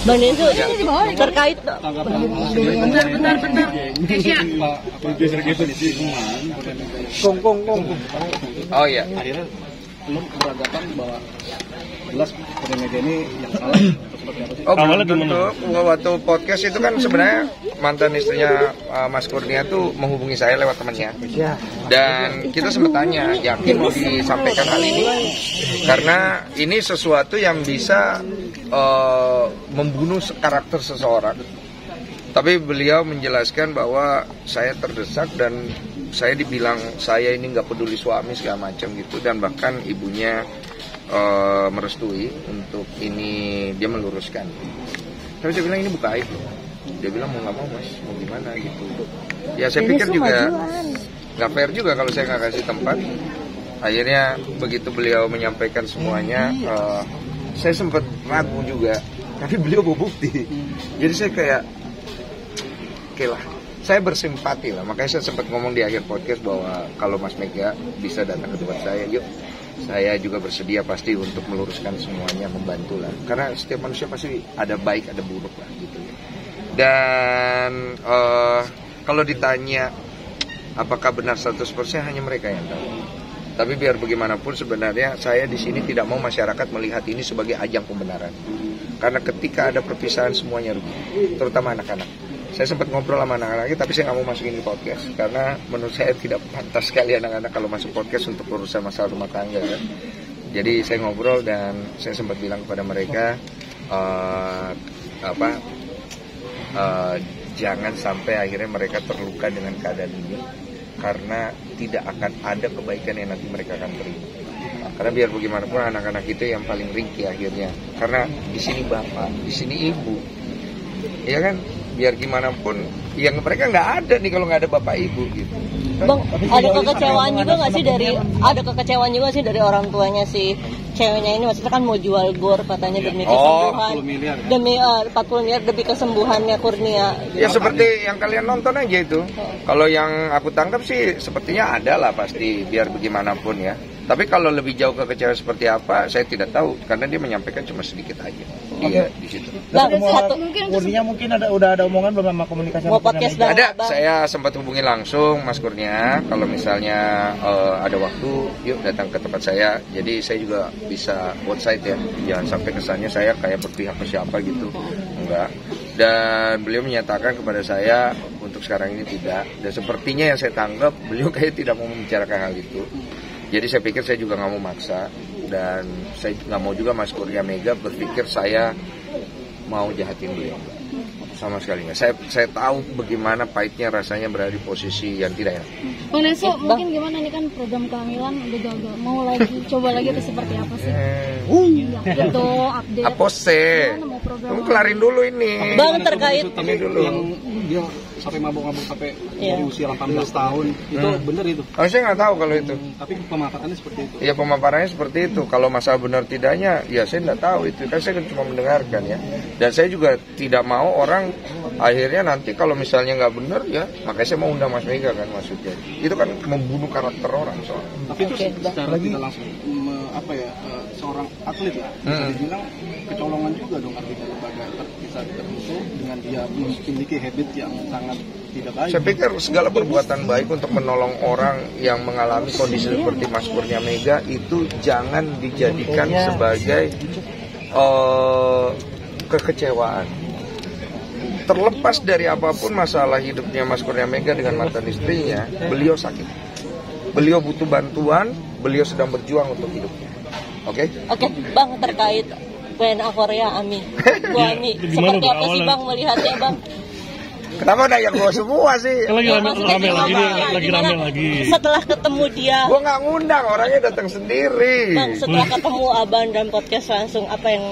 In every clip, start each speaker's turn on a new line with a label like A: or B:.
A: Bang Densu terkait
B: bentar.
C: Kong.
D: Oh iya.
C: Akhirnya belum beranggapan bahwa jelas Kurnia Mega ini yang salah.
D: Oh belum tentu. Waktu podcast itu kan sebenarnya mantan istrinya Mas Kurnia tuh menghubungi saya lewat temannya. Dan kita sempat tanya, yakin mau disampaikan hal ini? Karena ini sesuatu yang bisa membunuh karakter seseorang. Tapi beliau menjelaskan bahwa saya terdesak dan saya dibilang saya ini nggak peduli suami segala macam gitu, dan bahkan ibunya merestui untuk ini, dia meluruskan. Tapi saya bilang ini bukan aib loh. Dia bilang mau nggak mau mas, mau gimana gitu. Ya saya pikir juga nggak fair juga kalau saya nggak kasih tempat. Akhirnya begitu beliau menyampaikan semuanya, saya sempat ragu juga. Tapi beliau bawa bukti. Jadi saya kayak, oke lah, saya bersimpati lah. Makanya saya sempat ngomong di akhir podcast bahwa kalau Mas Mega bisa datang ke tempat saya, yuk. Saya juga bersedia pasti untuk meluruskan semuanya, membantu lah. Karena setiap manusia pasti ada baik, ada buruk lah gitu ya. Dan kalau ditanya apakah benar 100%, hanya mereka yang tahu. Tapi biar bagaimanapun sebenarnya saya di sini tidak mau masyarakat melihat ini sebagai ajang pembenaran. Karena ketika ada perpisahan semuanya rugi, terutama anak-anak. Saya sempat ngobrol sama anak-anaknya, tapi saya nggak mau masukin di podcast karena menurut saya tidak pantas sekali anak-anak kalau masuk podcast untuk urusan masalah rumah tangga kan. Jadi saya ngobrol dan saya sempat bilang kepada mereka jangan sampai akhirnya mereka terluka dengan keadaan ini, karena tidak akan ada kebaikan yang nanti mereka akan terima. Karena biar bagaimanapun anak-anak itu yang paling ringkih akhirnya, karena di sini bapak, di sini ibu, ya kan. Biar gimana pun, yang mereka nggak ada nih kalau nggak ada bapak ibu gitu.
A: Bang, ada kekecewaan juga sih dari orang tuanya si ceweknya ini, maksudnya kan mau jual GOR katanya demi kesembuhan, demi 40 miliar demi kesembuhannya Kurnia.
D: Ya seperti yang kalian nonton aja itu. Kalau yang aku tangkap sih sepertinya ada lah pasti, biar bagaimanapun ya. Tapi kalau lebih jauh kekecewaan seperti apa, saya tidak tahu karena dia menyampaikan cuma sedikit aja. Dia di situ.
C: Kurnia mungkin udah ada omongan belum sama komunikasi sama
A: podcast
D: ada, saya sempat hubungi langsung Mas Kurnia. Kalau misalnya ada waktu, yuk datang ke tempat saya. Jadi saya juga bisa outside ya. Jangan sampai kesannya saya kayak berpihak ke siapa gitu. Enggak. Dan beliau menyatakan kepada saya untuk sekarang ini tidak. Dan sepertinya yang saya tangkap, beliau kayak tidak mau membicarakan hal itu. Jadi saya pikir saya juga nggak mau maksa, dan saya nggak mau juga Mas Kurnia Mega berpikir saya mau jahatin beliau. Sama sekali nggak. Saya tahu bagaimana pahitnya rasanya berada di posisi yang tidak enak.
B: Bang Densu, mungkin gimana nih kan program kehamilan udah gagal, mau lagi coba lagi itu seperti apa sih? Gitu, update.
D: Apa sih? Kamu kelarin dulu ini.
A: Bang, terkait
D: ini dulu.
C: Yang dia sampai mabuk-mabuk sampai dari usia 18 tahun, itu benar itu?
D: Saya nggak tahu kalau itu.
C: Tapi pemaparannya seperti itu.
D: Ya pemaparannya seperti itu. Kalau masalah benar tidaknya, ya saya nggak tahu itu. Kan saya cuma mendengarkan ya. Dan saya juga tidak mau orang akhirnya nanti kalau misalnya nggak benar ya, makanya saya mau undang Mas Mega kan maksudnya. Itu kan membunuh karakter orang soalnya.
C: Tapi itu secara tidak langsung seorang atlet lah, bisa dibilang kecolongan juga dong artinya lembaga bisa termusuh dengan dia memiliki habit yang sangat tidak baik. Saya
D: pikir segala perbuatan baik untuk menolong orang yang mengalami kondisi seperti Mas Kurnia Mega itu jangan dijadikan sebagai kekecewaan. Terlepas dari apapun masalah hidupnya Mas Kurnia Mega dengan mantan istrinya, beliau sakit. Beliau butuh bantuan, beliau sedang berjuang untuk hidupnya. Oke,
A: Bang, terkait WNA Korea Ami. Bu Ami, seperti apa sih Bang melihatnya Bang?
D: Kenapa nanya gue semua sih?
E: Lagi rame lagi.
A: Setelah ketemu dia,
D: gue nggak ngundang, orangnya datang sendiri.
A: Bang, setelah ketemu Abang dan podcast langsung, apa yang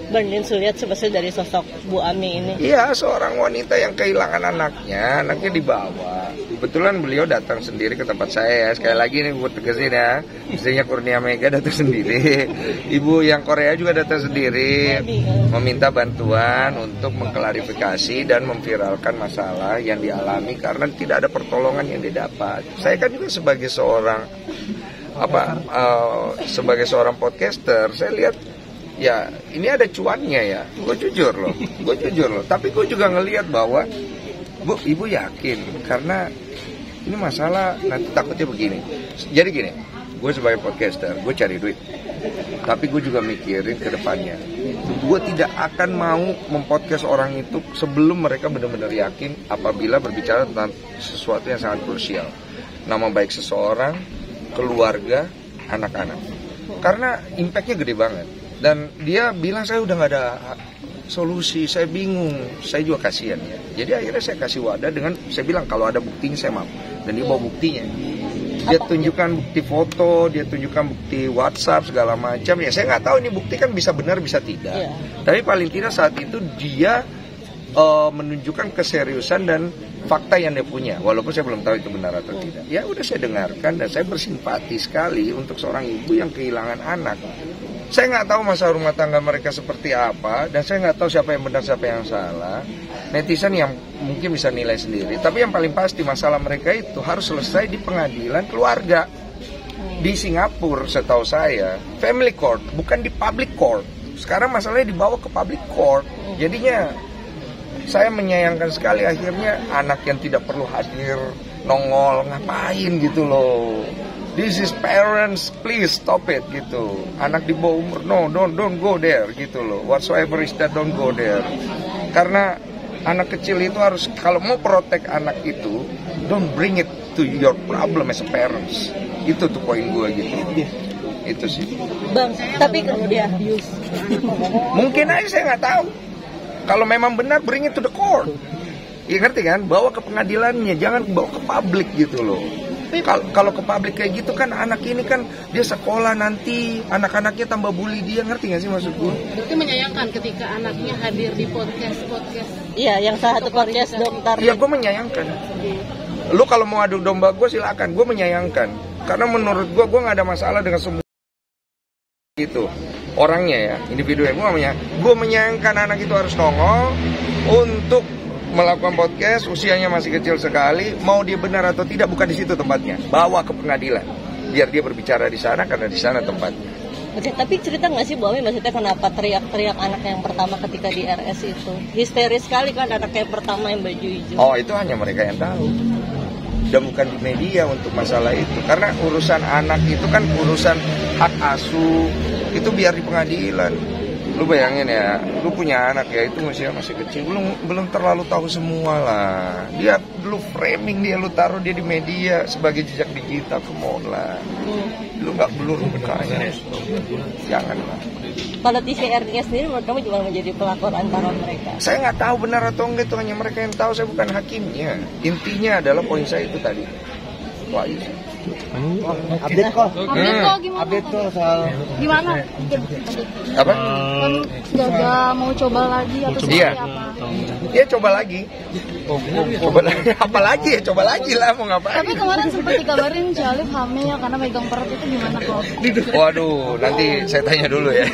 A: Bang Densu lihat sebetulnya dari sosok Bu Ami ini?
D: Iya, seorang wanita yang kehilangan anaknya dibawa. Kebetulan beliau datang sendiri ke tempat saya. Sekali lagi nih gue tegasin ya, istrinya Kurnia Mega datang sendiri. Ibu yang Korea juga datang sendiri, meminta bantuan untuk mengklarifikasi dan memviralkan masalah yang dialami karena tidak ada pertolongan yang didapat. Saya kan juga sebagai seorang sebagai seorang podcaster, saya lihat ya ini ada cuannya ya, gue jujur loh. Tapi gue juga ngelihat bahwa Bu, ibu yakin karena ini masalah nanti takutnya begini. Jadi gini, gue sebagai podcaster, gue cari duit. Tapi gue juga mikirin ke depannya. Gue tidak akan mau mempodcast orang itu sebelum mereka benar-benar yakin apabila berbicara tentang sesuatu yang sangat krusial. Nama baik seseorang, keluarga, anak-anak. Karena impactnya gede banget. Dan dia bilang saya udah gak ada solusi, saya bingung, saya juga kasihan ya. Jadi akhirnya saya kasih wadah dengan saya bilang kalau ada buktinya saya mau. Dan dia bawa buktinya. Dia tunjukkan bukti foto, dia tunjukkan bukti WhatsApp segala macam. Ya saya nggak tahu ini bukti kan bisa benar bisa tidak. Tapi paling tidak saat itu dia menunjukkan keseriusan dan fakta yang dia punya. Walaupun saya belum tahu itu benar atau tidak. Ya udah saya dengarkan dan saya bersimpati sekali untuk seorang ibu yang kehilangan anak. Saya nggak tahu masa rumah tangga mereka seperti apa, dan saya nggak tahu siapa yang benar, siapa yang salah. Netizen yang mungkin bisa nilai sendiri. Tapi yang paling pasti masalah mereka itu harus selesai di pengadilan keluarga. Di Singapura, setahu saya, family court, bukan di public court. Sekarang masalahnya dibawa ke public court. Jadinya, saya menyayangkan sekali akhirnya anak yang tidak perlu hadir, nongol, ngapain gitu loh. This is parents, please stop it gitu. Anak di bawah umur, no, don't go there gitu loh. Whatsoever is that, don't go there. Karena anak kecil itu harus, kalau mau protect anak itu, don't bring it to your problem as a parents. Itu tuh poin gue gitu. Itu sih.
A: Bang, tapi kalau dia abuse,
D: mungkin aja saya nggak tahu. Kalau memang benar, bring it to the court. Ya ngerti kan? Bawa ke pengadilannya, jangan bawa ke publik gitu loh. Kalau ke publik kayak gitu kan anak ini kan dia sekolah nanti anak-anaknya tambah bully dia, ngerti nggak sih maksud gue?
F: Itu menyayangkan ketika anaknya hadir di podcast.
A: Iya, yang salah satu podcast dokter.
D: Iya, gue menyayangkan. Lu kalau mau adu domba gue silakan, gue menyayangkan. Karena menurut gue nggak ada masalah dengan semua itu orangnya ya, individunya. Gue menyayangkan anak itu harus nongol untuk melakukan podcast, usianya masih kecil sekali, mau dia benar atau tidak bukan di situ tempatnya, bawa ke pengadilan, biar dia berbicara di sana karena di sana tempatnya.
A: Oke, tapi cerita nggak sih Bu Ami maksudnya kenapa teriak-teriak anak yang pertama ketika di RS itu? Histeris sekali kan anak yang pertama yang baju hijau.
D: Oh, itu hanya mereka yang tahu. Dan bukan di media untuk masalah itu, karena urusan anak itu kan urusan hak asuh, itu biar di pengadilan. Lu bayangin ya, lu punya anak ya, itu masih kecil, belum terlalu tahu semua lah. Dia lu framing dia, lu taruh dia di media sebagai jejak digital, come on lah. Lu nggak blur mukanya, janganlah.
A: Kalau TCR-nya sendiri menurut kamu juga menjadi pelakor antara mereka? Saya
D: nggak tahu benar atau enggak, itu hanya mereka yang tahu, saya bukan hakimnya. Intinya adalah poin saya itu tadi. Wah, iya.
B: Update kok gimana?
C: Update kok soal
B: Gimana?
D: Apa?
B: Kan Gaga mau coba lagi atau seperti
D: Iya.
B: apa?
D: Dia coba lagi. Coba lagi. Apa lagi ya? Coba lagi lah, mau ngapain?
B: Tapi kemarin sempat dikabarin si Alif hamil ya karena megang perut, itu gimana kok?
D: Waduh, nanti saya tanya dulu ya.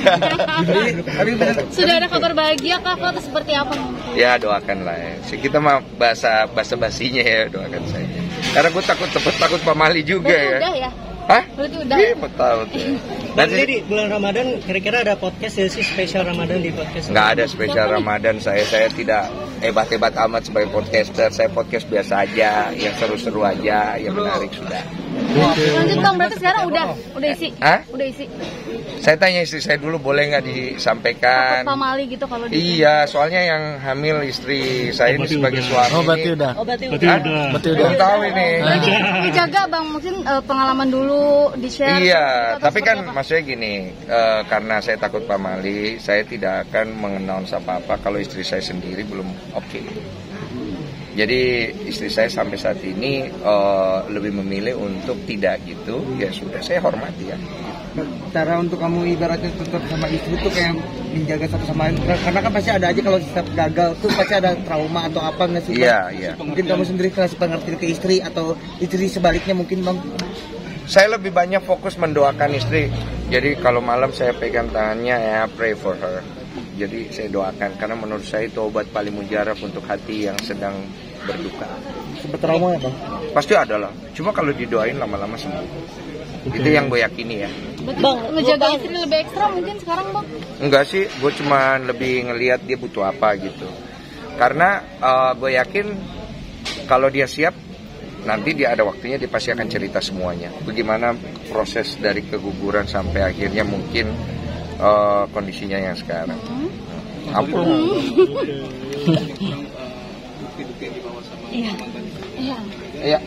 B: Sudah ada kabar bahagia kah kok atau seperti apa?
D: Ya doakan lah ya. Kita mah bahasa basinya ya, doakan saya. Karena gue takut Pak Mali juga ya.
B: Udah ya?
D: Hah?
B: Berarti udah.
D: Iya, betul.
G: Dan jadi bulan Ramadan kira-kira ada podcast ya sih, spesial Ramadan di podcast?
D: Nggak ada spesial Ramadan, saya tidak hebat-hebat amat sebagai podcaster. Saya podcast biasa aja, yang seru-seru aja, yang menarik sudah.
B: Lanjut Bang, berarti sekarang udah isi?
D: Hah?
B: Udah isi?
D: Saya tanya istri saya dulu, boleh nggak disampaikan?
B: Takut pamali gitu kalau
D: Iya, soalnya yang hamil istri saya ini sebagai suami.
C: Oh, berarti udah.
D: Berarti udah. Belum tahu ini.
B: Berarti dijaga Bang, mungkin pengalaman dulu di-share.
D: Iya, tapi kan maksudnya gini, karena saya takut pamali, saya tidak akan mengenal apa-apa kalau istri saya sendiri belum oke. Jadi istri saya sampai saat ini lebih memilih untuk tidak gitu, ya sudah, saya hormati ya.
C: Cara untuk kamu ibaratnya tetap sama istri tuh kayak menjaga satu sama lain, karena kan pasti ada aja kalau setiap gagal tuh pasti ada trauma atau apa nggak sih?
D: Iya.
C: Mungkin kamu sendiri kasih pengertian ke istri atau istri sebaliknya mungkin Bang?
D: Saya lebih banyak fokus mendoakan istri. Jadi kalau malam saya pegang tangannya ya, pray for her. Jadi saya doakan karena menurut saya itu obat paling mujarab untuk hati yang sedang berduka.
C: Sempat trauma ya Bang?
D: Pasti ada lah. Cuma kalau didoain lama-lama sembuh. Itu yang gue yakini ya.
A: Bang,
B: ngejaga istri lebih ekstra mungkin sekarang bang?
D: Enggak sih, gue cuma lebih ngelihat dia butuh apa gitu. Karena gue yakin kalau dia siap, nanti dia ada waktunya dia pasti akan cerita semuanya. Bagaimana proses dari keguguran sampai akhirnya mungkin kondisinya yang sekarang. Ampun. Iya.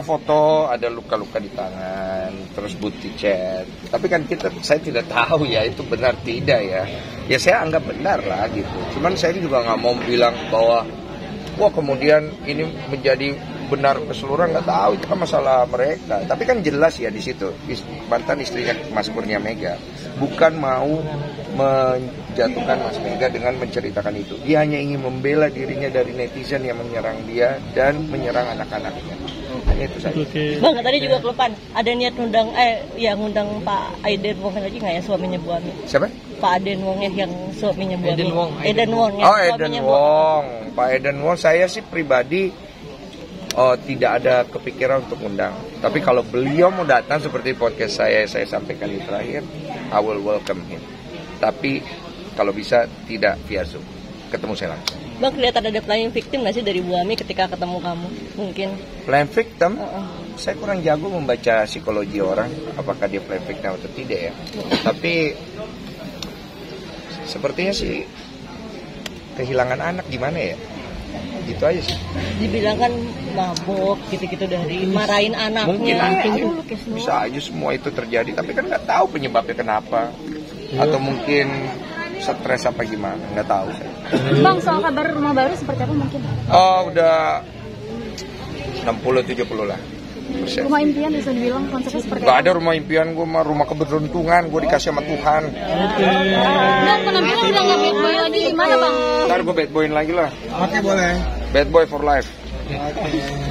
D: Foto ada luka-luka di tangan, terus bukti chat. Tapi kan saya tidak tahu ya itu benar tidak ya. Ya saya anggap benar lah gitu. Cuman saya juga nggak mau bilang bahwa wah kemudian ini menjadi benar keseluruhan, nggak tahu, itu kan masalah mereka. Tapi kan jelas ya di situ mantan istrinya Mas Kurnia Mega bukan mau menjatuhkan Mas Mega dengan menceritakan itu. Dia hanya ingin membela dirinya dari netizen yang menyerang dia dan menyerang anak-anaknya. Hanya itu saja.
A: Bang, tadi juga kelupaan. Ada niat ngundang Pak Aiden Wong lagi nggak ya, suaminya Bu Ami?
D: Siapa?
A: Pak Aiden Wong yang suaminya Bu Ami.
D: Eden Wong. Oh, Eden Wong. Pak Eden Wong, saya sih pribadi tidak ada kepikiran untuk undang. Tapi kalau beliau mau datang seperti podcast saya sampaikan di terakhir, I will welcome him. Tapi kalau bisa tidak via Zoom, ketemu saya langsung.
A: Bang, kelihatan ada playing victim nggak sih dari Bu Ami ketika ketemu kamu? Mungkin
D: playing victim? Saya kurang jago membaca psikologi orang, apakah dia playing victim atau tidak ya. Tapi sepertinya sih kehilangan anak gimana ya, gitu aja sih.
A: Dibilang kan mabok gitu-gitu dari marahin anaknya.
D: Mungkin bisa aja semua itu terjadi, tapi kan nggak tahu penyebabnya kenapa, atau mungkin stres apa gimana, nggak tahu saya.
B: Bang, soal kabar rumah baru seperti apa mungkin?
D: Udah 60-70 lah persen.
B: Rumah impian bisa dibilang konsepnya seperti
D: Gak
B: apa?
D: ada rumah impian, gue mah rumah keberuntungan, gue dikasih sama Tuhan.
B: Dan penampilan udah nggak bad boy lagi, gimana bang?
D: Ntar gue bad boyin lagi lah.
C: Oke, boleh.
D: Bad boy for life.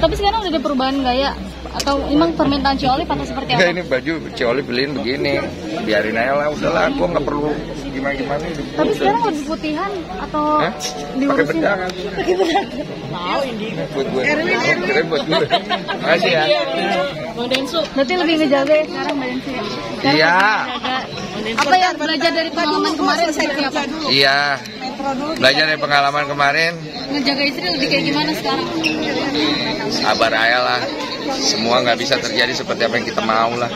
B: Tapi sekarang udah ada perubahan gaya atau emang permintaan Cioli atau seperti apa?
D: Enggak, ini baju Cioli beliin begini, biarin aja lah, udahlah, gue nggak perlu gimana-gimana.
B: Tapi sekarang lebih putihan atau
D: pakai
B: diurusin?
D: bedak kan? Mau ini buat gue. Keren buat gue. Makasih ya.
A: Bang Densu,
B: Berarti lebih ngejaga ya sekarang Mbak Densu ya?
D: Iya.
B: Apa ya belajar dari pengalaman kemarin seperti apa?
D: Iya. Belajar dari pengalaman kemarin.
B: Ngejaga istri lebih kayak gimana sekarang?
D: Sabar aja lah. Semua nggak bisa terjadi seperti apa yang kita mau lah.